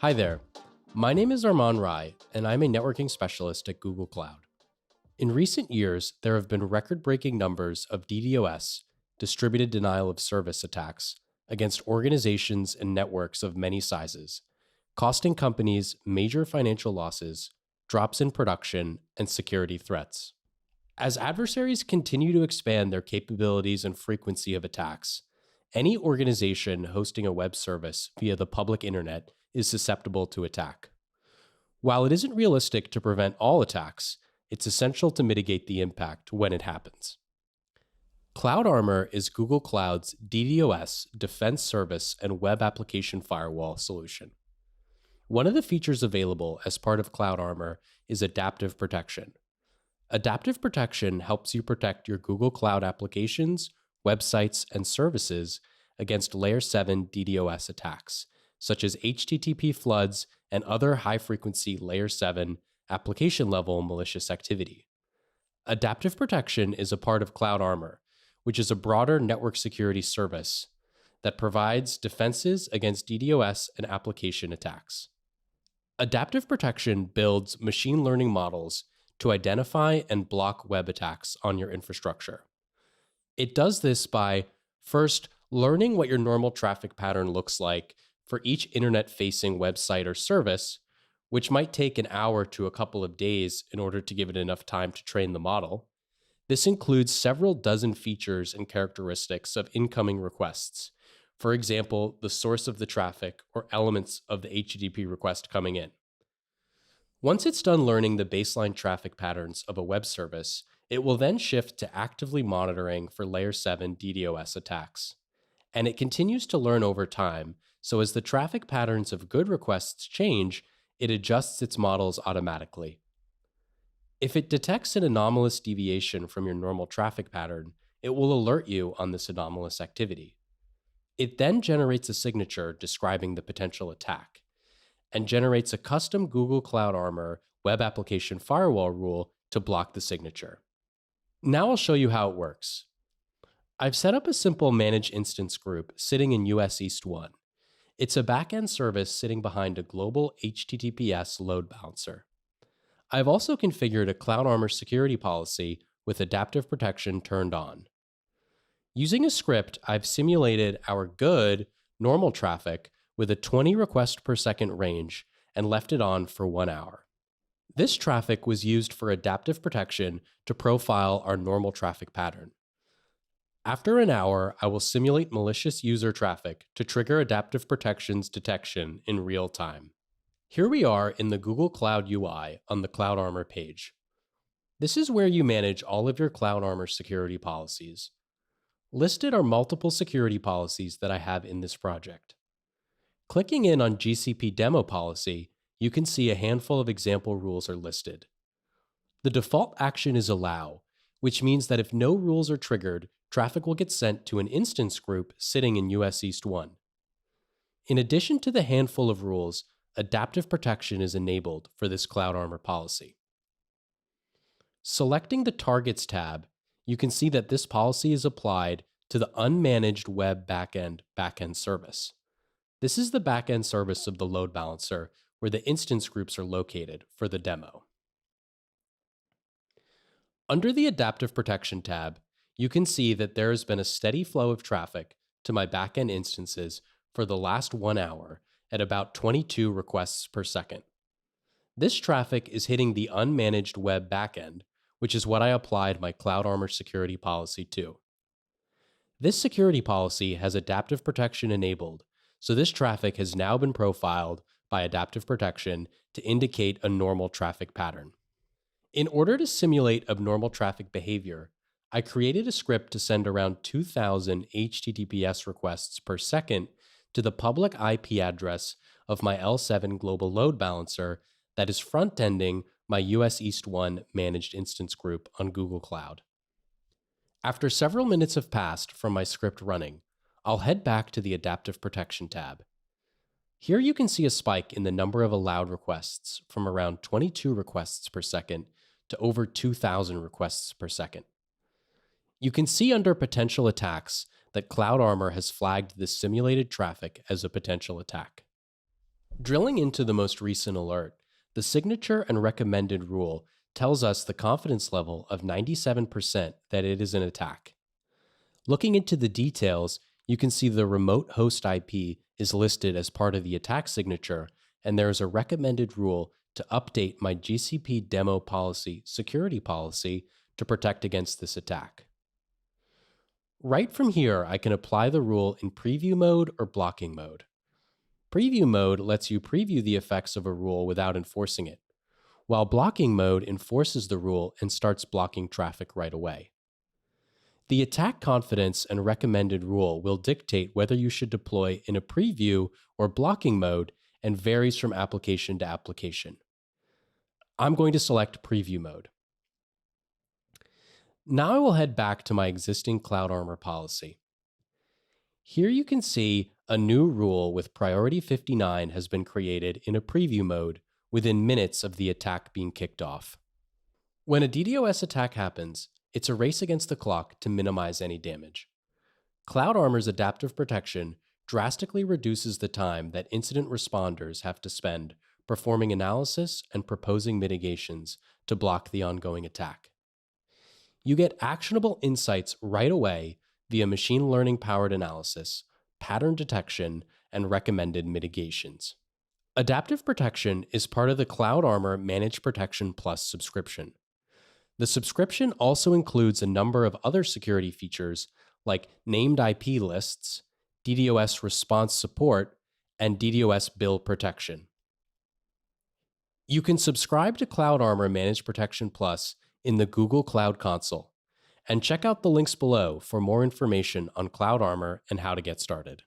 Hi there. My name is Arman Rai, and I'm a networking specialist at Google Cloud. In recent years, there have been record breaking numbers of DDoS, distributed denial of service attacks, against organizations and networks of many sizes, costing companies major financial losses, drops in production, and security threats. As adversaries continue to expand their capabilities and frequency of attacks, any organization hosting a web service via the public internet is susceptible to attack. While it isn't realistic to prevent all attacks, it's essential to mitigate the impact when it happens. CloudArmor is Google Cloud's DDoS defense service and web application firewall solution. One of the features available as part of CloudArmor is adaptive protection. Adaptive protection helps you protect your Google Cloud applications, websites, and services against Layer 7 DDoS attacks, such as HTTP floods and other high-frequency Layer 7 application-level malicious activity. Adaptive protection is a part of CloudArmor, which is a broader network security service that provides defenses against DDoS and application attacks. Adaptive protection builds machine learning models to identify and block web attacks on your infrastructure. It does this by, first, learning what your normal traffic pattern looks like for each internet-facing website or service, which might take an hour to a couple of days in order to give it enough time to train the model. This includes several dozen features and characteristics of incoming requests. For example, the source of the traffic or elements of the HTTP request coming in. Once it's done learning the baseline traffic patterns of a web service, it will then shift to actively monitoring for Layer 7 DDoS attacks. And it continues to learn over time, so as the traffic patterns of good requests change, it adjusts its models automatically. If it detects an anomalous deviation from your normal traffic pattern, it will alert you on this anomalous activity. It then generates a signature describing the potential attack, and generates a custom Google CloudArmor web application firewall rule to block the signature. Now I'll show you how it works. I've set up a simple managed instance group sitting in US East 1. It's a backend service sitting behind a global HTTPS load balancer. I've also configured a CloudArmor security policy with adaptive protection turned on. Using a script, I've simulated our good, normal traffic with a 20 request per second range and left it on for 1 hour. This traffic was used for adaptive protection to profile our normal traffic pattern. After an hour, I will simulate malicious user traffic to trigger adaptive protection's detection in real time. Here we are in the Google Cloud UI on the CloudArmor page. This is where you manage all of your CloudArmor security policies. Listed are multiple security policies that I have in this project. Clicking in on GCP demo policy, you can see a handful of example rules are listed. The default action is allow, which means that if no rules are triggered, traffic will get sent to an instance group sitting in US East 1. In addition to the handful of rules, adaptive protection is enabled for this CloudArmor policy. Selecting the Targets tab, you can see that this policy is applied to the unmanaged web backend service. This is the backend service of the load balancer where the instance groups are located for the demo. Under the Adaptive Protection tab, you can see that there has been a steady flow of traffic to my backend instances for the last 1 hour at about 22 requests per second. This traffic is hitting the unmanaged web backend, which is what I applied my CloudArmor security policy to. This security policy has adaptive protection enabled, so this traffic has now been profiled by adaptive protection to indicate a normal traffic pattern. In order to simulate abnormal traffic behavior, I created a script to send around 2,000 HTTPS requests per second to the public IP address of my L7 global load balancer that is front-ending my US East 1 managed instance group on Google Cloud. After several minutes have passed from my script running, I'll head back to the Adaptive Protection tab. Here you can see a spike in the number of allowed requests from around 22 requests per second to over 2,000 requests per second. You can see under potential attacks that CloudArmor has flagged this simulated traffic as a potential attack. Drilling into the most recent alert, the signature and recommended rule tells us the confidence level of 97% that it is an attack. Looking into the details, you can see the remote host IP is listed as part of the attack signature, and there is a recommended rule to update my GCP demo policy security policy to protect against this attack. Right from here, I can apply the rule in preview mode or blocking mode. Preview mode lets you preview the effects of a rule without enforcing it, while blocking mode enforces the rule and starts blocking traffic right away. The attack confidence and recommended rule will dictate whether you should deploy in a preview or blocking mode and varies from application to application. I'm going to select preview mode. Now I will head back to my existing CloudArmor policy. Here you can see a new rule with priority 59 has been created in a preview mode within minutes of the attack being kicked off. When a DDoS attack happens, it's a race against the clock to minimize any damage. CloudArmor's adaptive protection drastically reduces the time that incident responders have to spend performing analysis and proposing mitigations to block the ongoing attack. You get actionable insights right away via machine learning powered analysis, pattern detection, and recommended mitigations. Adaptive protection is part of the CloudArmor Managed Protection Plus subscription. The subscription also includes a number of other security features like named IP lists, DDoS response support, and DDoS bill protection. You can subscribe to CloudArmor Managed Protection Plus in the Google Cloud Console, and check out the links below for more information on CloudArmor and how to get started.